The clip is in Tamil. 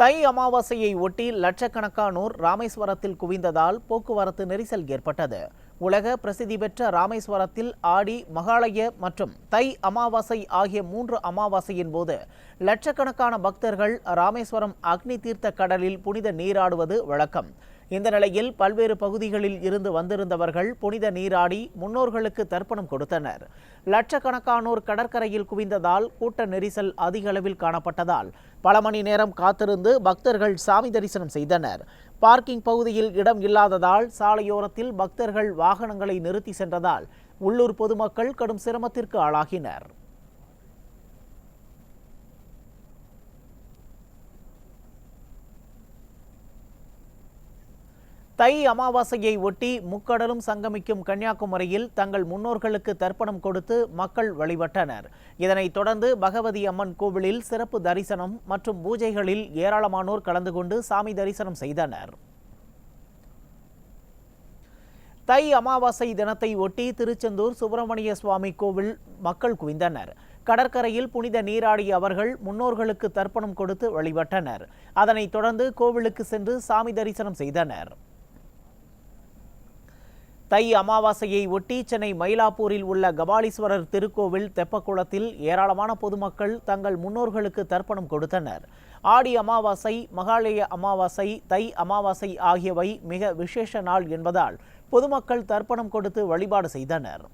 தை அமாவாசையை ஒட்டி லட்சக்கணக்கானோர் ராமேஸ்வரத்தில் குவிந்ததால் போக்குவரத்து நெரிசல் ஏற்பட்டது. உலக பிரசித்தி பெற்ற ராமேஸ்வரத்தில் ஆடி, மகாளய மற்றும் தை அமாவாசை ஆகிய 3 அமாவாசையின் போது லட்சக்கணக்கான பக்தர்கள் ராமேஸ்வரம் அக்னி தீர்த்த கடலில் புனித நீராடுவது வழக்கம். இந்த நிலையில் பல்வேறு பகுதிகளில் இருந்து வந்திருந்தவர்கள் புனித நீராடி முன்னோர்களுக்கு தர்ப்பணம் கொடுத்தனர். லட்சக்கணக்கானோர் கடற்கரையில் குவிந்ததால் கூட்ட நெரிசல் அதிக அளவில் காணப்பட்டதால் பல மணி நேரம் காத்திருந்து பக்தர்கள் சாமி தரிசனம் செய்தனர். பார்க்கிங் பகுதியில் இடம் இல்லாததால் சாலையோரத்தில் பக்தர்கள் வாகனங்களை நிறுத்தி சென்றதால் உள்ளூர் பொதுமக்கள் கடும் சிரமத்திற்கு ஆளாகினர். தை அமாவாசையை ஒட்டி முக்கடலும் சங்கமிக்கும் கன்னியாகுமரியில் தங்கள் முன்னோர்களுக்கு தர்ப்பணம் கொடுத்து மக்கள் வழிபட்டனர். இதனைத் தொடர்ந்து பகவதி அம்மன் கோவிலில் சிறப்பு தரிசனம் மற்றும் பூஜைகளில் ஏராளமானோர் கலந்து கொண்டு சாமி தரிசனம் செய்தனர். தை அமாவாசை தினத்தை ஒட்டி திருச்செந்தூர் சுப்பிரமணிய சுவாமி கோவில் மக்கள் குவிந்தனர். கடற்கரையில் புனித நீராடிய அவர்கள் முன்னோர்களுக்கு தர்ப்பணம் கொடுத்து வழிபட்டனர். அதனைத் தொடர்ந்து கோவிலுக்கு சென்று சாமி தரிசனம் செய்தனர். தை அமாவாசையை ஒட்டி சென்னை மயிலாப்பூரில் உள்ள கபாலீஸ்வரர் திருக்கோவில் தெப்பக்குளத்தில் ஏராளமான பொதுமக்கள் தங்கள் முன்னோர்களுக்கு தர்ப்பணம் கொடுத்தனர். ஆடி அமாவாசை, மகாலய அமாவாசை, தை அமாவாசை ஆகியவை மிக விசேஷ நாள் என்பதால் பொதுமக்கள் தர்ப்பணம் கொடுத்து வழிபாடு செய்தனர்.